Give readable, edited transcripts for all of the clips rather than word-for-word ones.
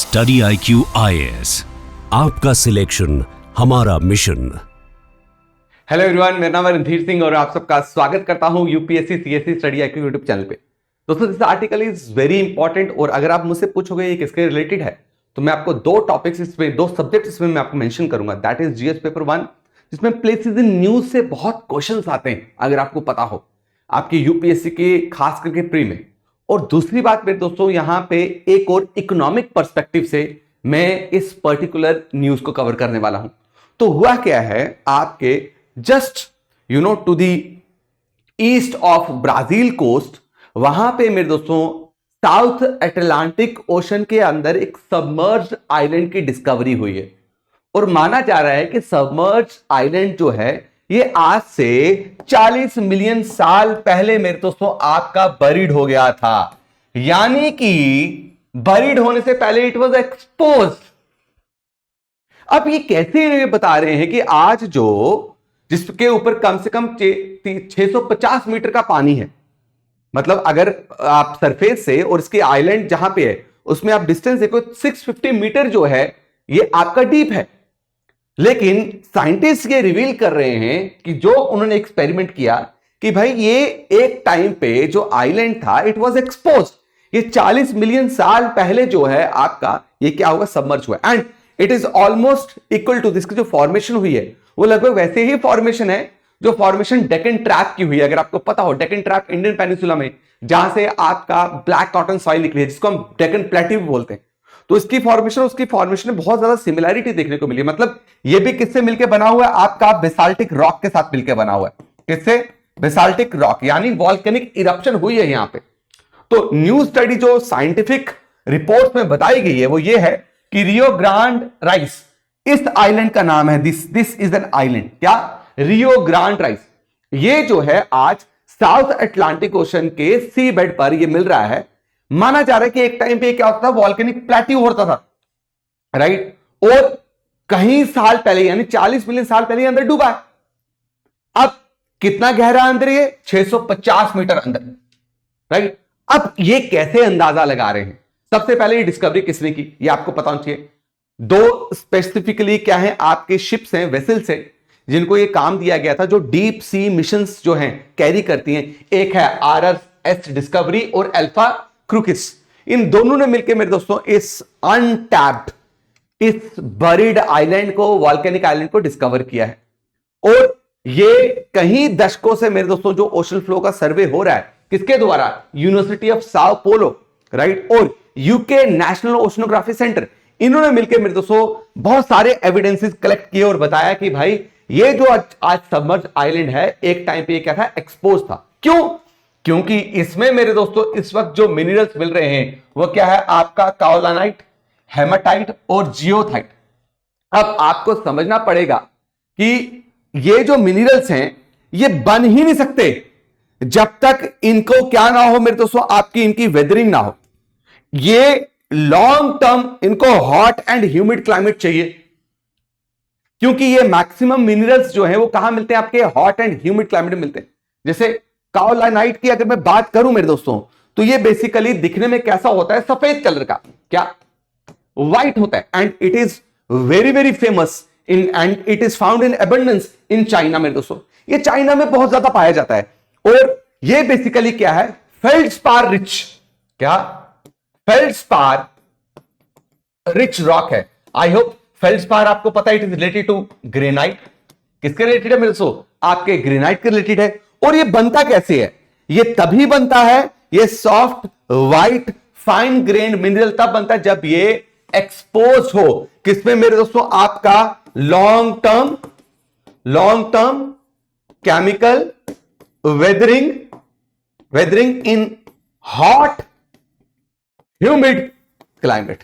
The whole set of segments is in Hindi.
स्टडी IQ IAS, आपका सिलेक्शन हमारा मिशन। हेलो एवरीवन, मेरा नाम है रणधीर सिंह और आप सबका स्वागत करता हूं UPSC CSC study IQ YouTube channel पे। दोस्तों, this article is very important और अगर आप मुझसे पूछोगे ये किसके रिलेटेड है तो मैं आपको दो टॉपिक्स इसमें, दो सब्जेक्ट इसमें मैं आपको मेंशन करूंगा। दैट इज जीएस पेपर 1, जिसमें प्लेसेस इन न्यूज से बहुत क्वेश्चंस आते हैं, अगर आपको पता हो, आपके यूपीएससी के खास करके प्री में। और दूसरी बात मेरे दोस्तों, यहां पे एक और इकोनॉमिक पर्सपेक्टिव से मैं इस पर्टिकुलर न्यूज को कवर करने वाला हूं। तो हुआ क्या है, आपके just to the east of Brazil coast, वहां पे मेरे दोस्तों साउथ अटलांटिक ओशन के अंदर एक सबमर्ज्ड आइलैंड की डिस्कवरी हुई है। और माना जा रहा है कि सबमर्ज्ड आइलैंड जो है ये आज से 40 मिलियन साल पहले मेरे दोस्तों आपका बरीड हो गया था। यानी कि बरीड होने से पहले इट वाज एक्सपोज्ड। अब ये कैसे बता रहे हैं कि आज जिसके ऊपर कम से कम 650 मीटर का पानी है, मतलब अगर आप सरफेस से और इसके आइलैंड जहां पे है उसमें आप डिस्टेंस देखो 650 मीटर जो है ये आपका डीप है। लेकिन साइंटिस्ट ये रिवील कर रहे हैं कि जो उन्होंने एक्सपेरिमेंट किया कि भाई ये एक टाइम पे जो आइलैंड था इट वाज एक्सपोज्ड। ये 40 मिलियन साल पहले जो है आपका ये क्या हुआ, सबमर्ज हुआ। And it is almost equal to this, जो फॉर्मेशन हुई है वो लगभग वैसे ही फॉर्मेशन है जो फॉर्मेशन डेक्कन ट्रैप की हुई है। अगर आपको पता हो, डेक्कन ट्रैप इंडियन पेनिसुला में जहां से आपका ब्लैक कॉटन सॉइल निकली है, जिसको हम डेक्कन प्लेट्यू बोलते हैं, तो इसकी फॉर्मेशन उसकी फॉर्मेशन में बहुत ज्यादा सिमिलैरिटी देखने को मिली। मतलब ये भी किससे मिलकर बना हुआ है, आपका बेसाल्टिक रॉक के साथ मिलकर बना हुआ है। किससे? बेसाल्टिक रॉक, यानी वॉल्केनिक इरप्शन हुई है यहां पे। तो न्यू स्टडी जो साइंटिफिक रिपोर्ट में बताई गई है वो ये है कि रियो ग्रांड राइस इस आइलैंड का नाम है। दिस इज एन आइलैंड, क्या? रियो ग्रांड राइस। ये जो है आज साउथ अटलांटिक ओशन के सी बेड पर ये मिल रहा है। माना जा रहा है कि एक टाइम पे क्या होता था, वॉल्केनिक प्लेट्यू होता था, राइट? और कहीं साल पहले यानी 40 मिलियन साल पहले अंदर डूबा है। अब कितना गहरा अंदर? ये 650 मीटर अंदर, राइट? अब ये कैसे अंदाजा लगा रहे हैं? सबसे पहले ये डिस्कवरी किसने की ये आपको पता होना चाहिए। दो स्पेसिफिकली क्या है, आपके शिप्स हैं, वेसल्स हैं, जिनको ये काम दिया गया था, जो डीप सी मिशंस जो हैं कैरी करती हैं। एक है RRS डिस्कवरी और अल्फा क्रूकिस। इन दोनों ने मिलकर मेरे दोस्तों इस अनटैप्ड, इस बरीड आइलैंड को, वॉल्केनिक आइलैंड को डिस्कवर किया है। और ये कहीं दशकों से मेरे दोस्तों जो ओशन फ्लो का सर्वे हो रहा है, किसके द्वारा? University of Sao Paulo, right, और यूके नेशनल ओशनोग्राफी सेंटर, इन्होंने मिलकर मेरे दोस्तों बहुत सारे एविडेंसेस कलेक्ट किए और बताया कि भाई ये जो आज सबमर्ज आइलैंड है एक टाइम पे ये क्या था, एक्सपोज था। क्यों? क्योंकि इसमें मेरे दोस्तों इस वक्त जो मिनरल्स मिल रहे हैं वो क्या है, आपका काओलानाइट, हेमाटाइट और जियोथाइट। अब आपको समझना पड़ेगा कि ये जो मिनरल्स हैं ये बन ही नहीं सकते जब तक इनको क्या ना हो मेरे दोस्तों, आपकी इनकी वेदरिंग ना हो। ये लॉन्ग टर्म इनको हॉट एंड ह्यूमिड क्लाइमेट चाहिए, क्योंकि ये मैक्सिमम मिनरल्स जो हैं वो कहां मिलते हैं, आपके हॉट एंड ह्यूमिड क्लाइमेट में मिलते हैं। जैसे काओलानाइट की अगर मैं बात करूं मेरे दोस्तों, तो ये बेसिकली दिखने में कैसा होता है, सफेद कलर का, क्या? व्हाइट होता है। And it is very very famous in and it is found in abundance in China मेरे दोस्तों। ये चाइना में बहुत ज्यादा पाया जाता है। और ये बेसिकली क्या है, फेल्डस्पार रिच, क्या? फेल्डस्पार रिच रॉक है। आई होप फेल्डस्पार आपको पता है, it is related to granite. किसके रिलेटेड है मेरे दोस्तों? आपके ग्रेनाइट के रिलेटेड है। और ये बनता कैसे है? ये तभी बनता है, ये soft white fine grain mineral तब बनता है जब ये एक्सपोज हो किसमें मेरे दोस्तों, आपका long term chemical weathering in hot humid climate.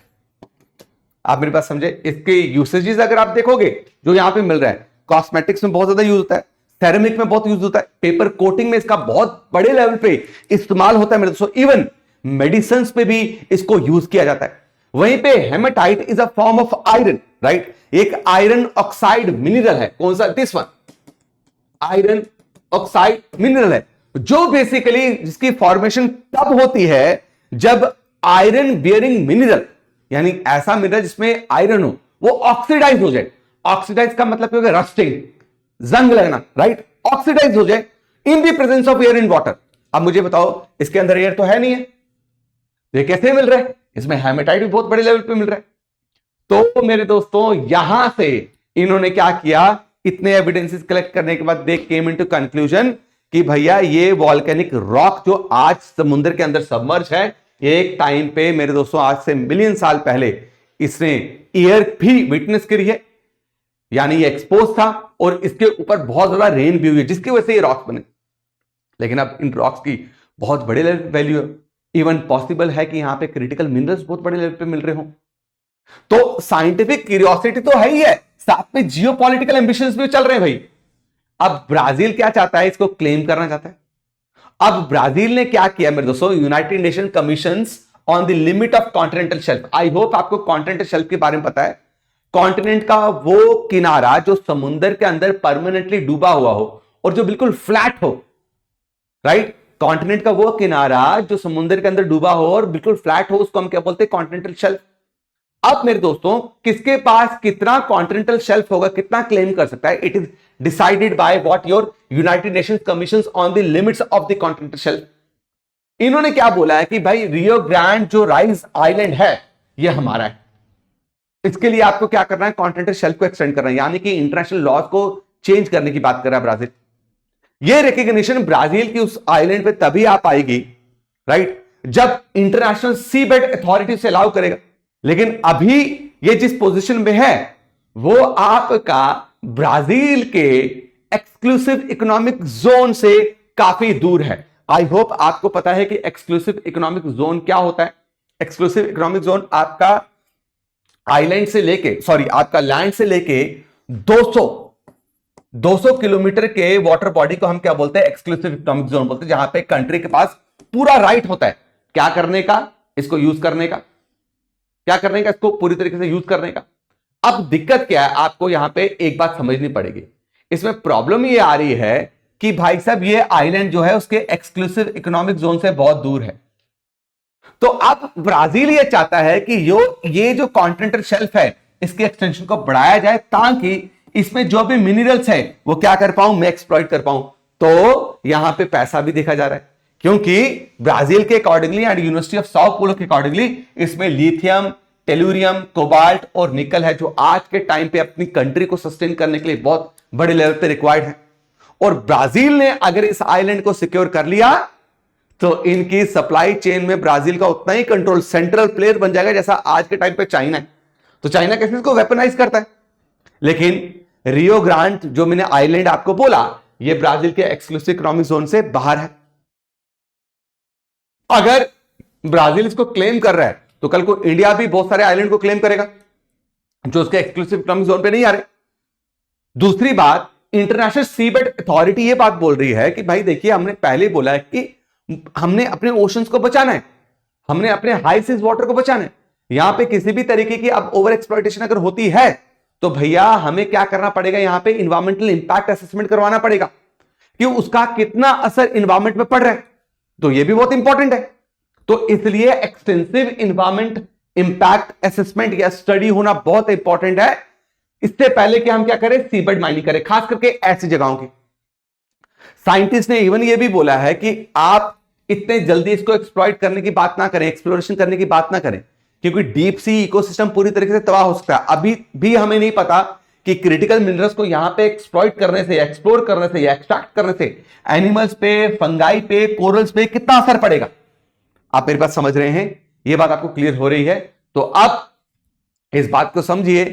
आप मेरी बात समझे? इसके यूसेजेस अगर आप देखोगे जो यहां पे मिल रहा है, कॉस्मेटिक्स में बहुत ज्यादा यूज होता है, सेरेमिक में बहुत यूज होता है, पेपर कोटिंग में इसका बहुत बड़े लेवल पे इस्तेमाल होता है मेरे दोस्तों। इवन मेडिसिन पे भी इसको यूज किया जाता है। वहीं पे haematite is a form of iron, right? एक आयरन ऑक्साइड मिनरल है। कौन सा? This one, iron oxide mineral है, जो बेसिकली जिसकी फॉर्मेशन तब होती है जब आयरन बियरिंग मिनरल यानी ऐसा मिनरल जिसमें आयरन हो, वो ऑक्सीडाइज हो जाए। ऑक्सीडाइज का मतलब क्या होगा? रस्टिंग, जंग लगना, राइट? ऑक्सीडाइज हो जाए in the presence of air in water. अब मुझे बताओ, इसके अंदर एयर तो है नहीं है, ये कैसे मिल रहा है? इसमें हेमेटाइट भी बहुत बड़े लेवल पे मिल रहा है। तो मेरे दोस्तों, यहां से इन्होंने क्या किया, इतने एविडेंसेस कलेक्ट करने के बाद दे केम इनटू कंक्लूजन कि भैया ये वॉल्केनिक रॉक जो आज समुद्र के अंदर सबमर्ज है, एक टाइम पे मेरे दोस्तों आज से मिलियन साल पहले इसने एयर भी विटनेस करी है, यानी ये एक्सपोज था और इसके ऊपर बहुत ज्यादा रेन भी हुई है, जिसकी वजह से ये रॉक्स बने। लेकिन अब इन रॉक्स की बहुत बड़े लेवल वैल्यू है, इवन पॉसिबल है कि यहां पे क्रिटिकल मिनरल्स बहुत बड़े लेवल पे मिल रहे हो। तो साइंटिफिक क्यूरियोसिटी तो है ही है, साथ में जियोपॉलिटिकल एम्बिशंस भी चल रहे हैं भाई। अब ब्राजील क्या चाहता है? इसको क्लेम करना चाहता है। अब ब्राजील ने क्या किया मेरे दोस्तों? United nation commissions on the limit of continental shelf. I hope आपको कॉन्टिनेंटल शेल्फ के बारे में पता है। कॉन्टिनेंट का वो किनारा जो समुद्र के अंदर परमानेंटली डूबा हुआ हो और जो बिल्कुल फ्लैट हो, राइट? कॉन्टिनेंट का वो किनारा जो समुद्र के अंदर डूबा हो और बिल्कुल फ्लैट हो, उसको हम क्या बोलते हैं? Continental shelf. अब मेरे दोस्तों, किसके पास कितना कॉन्टिनेंटल शेल्फ होगा, कितना क्लेम कर सकता है? It is decided by what your United Nations commissions on the limits of the continental shelf. इन्होंने क्या बोला है कि भाई रियो ग्रांड जो राइज आइलैंड है ये हमारा है। इसके लिए आपको क्या करना है? कॉन्टिनेंटल शेल्फ को एक्सटेंड करना है, यानी कि इंटरनेशनल लॉज को चेंज करने की बात कर रहा है ब्राजील। ये रिकग्निशन ब्राजील की उस आइलैंड पे तभी आ पाएगी, राइट, जब इंटरनेशनल सी बेड अथॉरिटी से अलाउ करेगा। लेकिन अभी ये जिस पोजीशन में है वो आपका ब्राजील के एक्सक्लूसिव इकोनॉमिक जोन से काफी दूर है। आई होप आपको पता है कि एक्सक्लूसिव इकोनॉमिक जोन क्या होता है। एक्सक्लूसिव इकोनॉमिक जोन आपका आइलैंड से लेके, सॉरी, आपका लैंड से लेके 200 किलोमीटर के वाटर बॉडी को हम क्या बोलते हैं? एक्सक्लूसिव इकोनॉमिक जोन बोलते हैं, जहां पे कंट्री के पास पूरा राइट होता है क्या करने का? इसको यूज करने का। क्या करने का? इसको पूरी तरीके से यूज करने का। अब दिक्कत क्या है? आपको यहां पे एक बात समझनी पड़ेगी। इसमें प्रॉब्लम ये आ रही है कि भाई साहब ये आइलैंड जो है उसके एक्सक्लूसिव इकोनॉमिक जोन से बहुत दूर है। तो अब ब्राजील ये चाहता है कि ये जो कॉन्टिनेंटल शेल्फ है इसके एक्सटेंशन को बढ़ाया जाए, ताकि इसमें जो भी मिनरल्स है वो क्या कर पाऊं? मैं एक्सप्लॉइट कर पाऊं। तो यहां पे पैसा भी देखा जा रहा है, क्योंकि ब्राजील के accordingly and university of Sao Paulo के अकॉर्डिंगली इसमें लिथियम, टेलुरियम, कोबाल्ट और निकल है, जो आज के टाइम पे अपनी कंट्री को सस्टेन करने के लिए बहुत बड़े लेवल पे रिक्वायर्ड है। और ब्राजील ने अगर इस आइलैंड को सिक्योर कर लिया तो इनकी सप्लाई चेन में ब्राजील का उतना ही कंट्रोल, सेंट्रल प्लेयर बन जाएगा जैसा आज के टाइम पे चाइना है। तो चाइना कैसे इसको वेपनाइज करता है। लेकिन रियो ग्रांड जो मैंने आइलैंड आपको बोला, ये ब्राजील के एक्सक्लूसिव इकोनॉमिक जोन से बाहर है। अगर ब्राजील इसको क्लेम कर रहा है तो कल को इंडिया भी बहुत सारे आइलैंड को क्लेम करेगा जो उसके एक्सक्लूसिव इकोनॉमिक जोन पे नहीं आ रहे। दूसरी बात, इंटरनेशनल सीबेड अथॉरिटी ये बात बोल रही है कि भाई देखिए, हमने पहले बोला है कि हमने अपने ओशंस को बचाना है, हमने अपने हाई सीज वाटर को बचाना है। यहां पे किसी भी तरीके की अब ओवर एक्सप्लॉइटेशन अगर होती है तो भैया हमें क्या करना पड़ेगा? यहां पे इन्वायरमेंटल इंपैक्ट असेसमेंट करवाना पड़ेगा कि उसका कितना असर इन्वायरमेंट में पड़ रहा है। तो ये भी बहुत इंपॉर्टेंट है। तो इसलिए एक्सटेंसिव इन्वायरमेंट इंपैक्ट असेसमेंट या स्टडी होना बहुत इंपॉर्टेंट है, इससे पहले कि हम क्या करें? सीबेड माइनिंग करें, खास करके ऐसी जगहों की। साइंटिस्ट ने इवन ये भी बोला है कि आप इतने जल्दी इसको एक्सप्लॉइट करने की बात ना करें, एक्सप्लोरेशन करने की बात ना करें, क्योंकि डीप सी इकोसिस्टम पूरी तरीके से तबाह हो सकता है। अभी भी हमें नहीं पता कि क्रिटिकल मिनरल्स को यहां पे एक्सप्लॉइट करने से, एक्सप्लोर करने से या एक्सट्रैक्ट करने से एनिमल्स पे, फंगाई पे, कोरल्स पे कितना असर पड़ेगा। आप मेरी बात समझ रहे हैं? ये बात आपको क्लियर हो रही है? तो अब इस बात को समझिए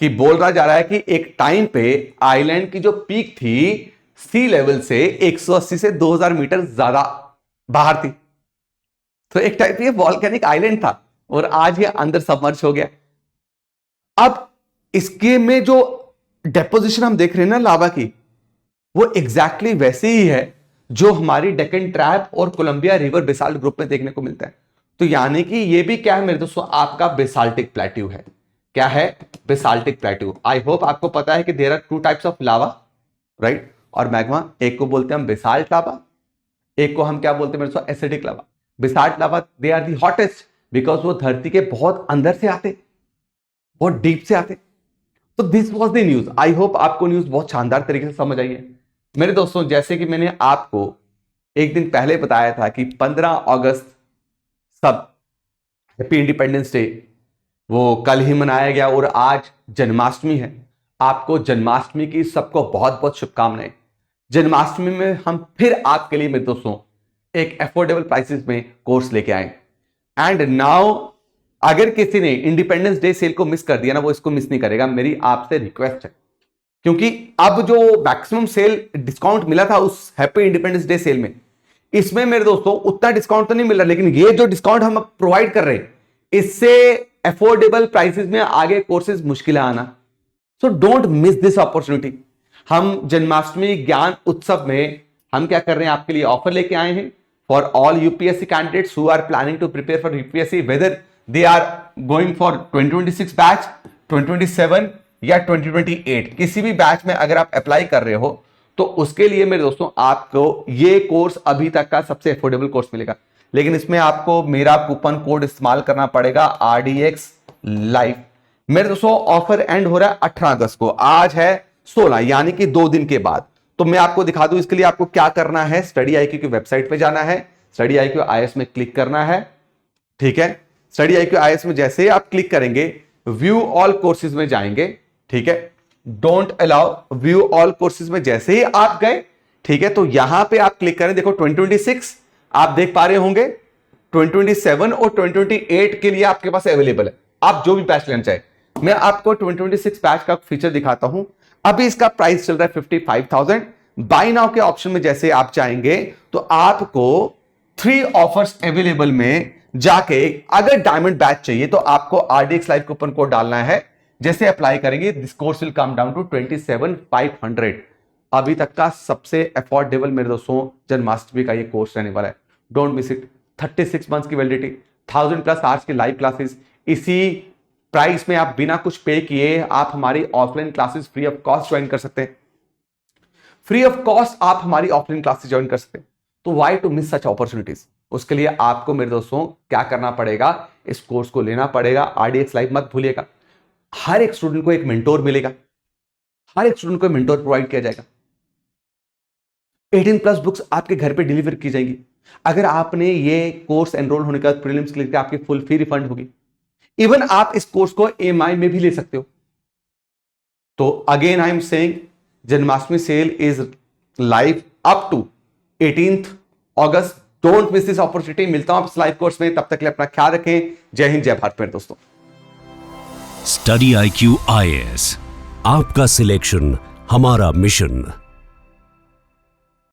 कि बोल रहा जा रहा है कि एक टाइम पे आइलैंड की जो पीक थी सी लेवल से 180 से 2000 मीटर ज्यादा बाहर थी। तो एक टाइप ये वॉल्केनिक आइलैंड था और आज ये अंदर सबमर्ज हो गया। अब इसके में जो डेपोजिशन हम देख रहे हैं ना लावा की, वो एग्जैक्टली वैसे ही है जो हमारी डेक्कन ट्रैप और कोलंबिया रिवर बेसाल्ट ग्रुप में देखने को मिलता है। तो यानी कि ये भी क्या है मेरे दोस्तों? आपका बेसाल्टिक प्लेट्यू है। क्या है? Basaltic plateau. आई होप आपको पता है कि there are 2 types of lava, right, और मैग्मा। एक को बोलते हैं हम बेसाल्ट लावा, एक को हम क्या बोलते हैं मेरे दोस्तों? Acidic lava. Basalt lava they are the hottest, because वो धरती के बहुत अंदर से आते, बहुत डीप से आते। तो this was the news. I hope आपको न्यूज बहुत शानदार तरीके से समझ आई है। मेरे दोस्तों, जैसे कि मैंने आपको एक दिन पहले बताया था कि 15 अगस्त सब हैप्पी इंडिपेंडेंस डे वो कल ही मनाया गया और आज जन्माष्टमी है। आपको जन्माष्टमी की सबको बहुत बहुत शुभकामनाएं। जन्माष्टमी में हम फिर आपके लिए मेरे दोस्तों एक अफोर्डेबल प्राइसेस में कोर्स लेके आए। एंड नाउ अगर किसी ने इंडिपेंडेंस डे सेल को मिस कर दिया ना, वो इसको मिस नहीं करेगा। मेरी आपसे रिक्वेस्ट है, क्योंकि अब जो मैक्सिमम सेल डिस्काउंट मिला था उस हैप्पी इंडिपेंडेंस डे सेल में, इसमें मेरे दोस्तों उतना डिस्काउंट तो नहीं मिल रहा, लेकिन ये जो डिस्काउंट हम प्रोवाइड कर रहे हैं इससे अफोर्डेबल प्राइसेस में आगे कोर्सेज मुश्किल आना। So don't miss this opportunity. हम जन्माष्टमी ज्ञान उत्सव में हम क्या कर रहे हैं, आपके लिए ऑफर लेके आए हैं for all UPSC candidates who are planning to prepare for UPSC, whether they are going for 2026 batch, 2027 या 2028। किसी भी बैच में अगर आप अप्लाई कर रहे हो तो उसके लिए मेरे दोस्तों आपको ये कोर्स अभी तक का सबसे अफोर्डेबल कोर्स मिलेगा। लेकिन इसमें आपको मेरा कूपन कोड इस्तेमाल करना पड़ेगा RDX लाइव। मेरे दोस्तों ऑफर एंड हो रहा है 18 अगस्त को, आज है 16, यानी कि 2 दिन के बाद। तो मैं आपको दिखा दूं, इसके लिए आपको क्या करना है, स्टडी IQ की वेबसाइट पे जाना है, स्टडी IQ IS में क्लिक करना है। ठीक है, स्टडी IQ IS में जैसे ही आप क्लिक करेंगे व्यू ऑल कोर्सेज में जाएंगे। ठीक है, don't allow, view all courses में जैसे ही आप गए, ठीक है, तो यहां पे आप क्लिक करें। देखो 2026 आप देख पा रहे होंगे, 2027 और 2028 के लिए आपके पास अवेलेबल है। आप जो भी बैच लेना चाहे, मैं आपको 2026 बैच का फीचर दिखाता हूं। अभी इसका प्राइस चल रहा है 55,000। बाय नाउ के ऑप्शन में जैसे आप चाहेंगे तो आपको 3 ऑफर्स अवेलेबल में जाके अगर डायमंड बैच चाहिए तो आपको RDX लाइव कूपन कोड डालना है। जैसे अप्लाई करेंगे this course will come down to 27,500। अभी तक का सबसे अफोर्डेबल मेरे दोस्तों जन्माष्टमी का ये कोर्स रहने वाला है। Don't miss it. 36 मंथ्स की वैलिडिटी, 1000+ आवर्स की लाइव क्लासेस, इसी प्राइस में आप बिना कुछ पे किए आप हमारी offline classes free of cost join कर सकते हैं। फ्री ऑफ कॉस्ट आप हमारी ऑफलाइन क्लासेस ज्वाइन कर सकते हैं। तो why to miss such opportunities? उसके लिए आपको मेरे दोस्तों क्या करना पड़ेगा, इस कोर्स को लेना पड़ेगा। RDX लाइव मत भूलिएगा। हर एक स्टूडेंट को एक मेंटोर मिलेगा, हर एक स्टूडेंट को मेंटोर प्रोवाइड किया जाएगा। 18+ बुक्स आपके घर पे डिलीवर की जाएंगी। अगर आपने ये कोर्स एनरोल होने के बाद प्रीलिम्स क्लियर किया, आपकी फुल फी रिफंड होगी। इवन आप इस कोर्स को EMI में भी ले सकते हो। तो again I am saying, Janmashtami sale is live up to 18 August. Don't miss this opportunity. मिलता हूं आप इस लाइव कोर्स में, तब तक के लिए अपना ख्याल रखें। जय हिंद, जय भारत मेरे दोस्तों। स्टडी IQ IS, आपका सिलेक्शन हमारा मिशन।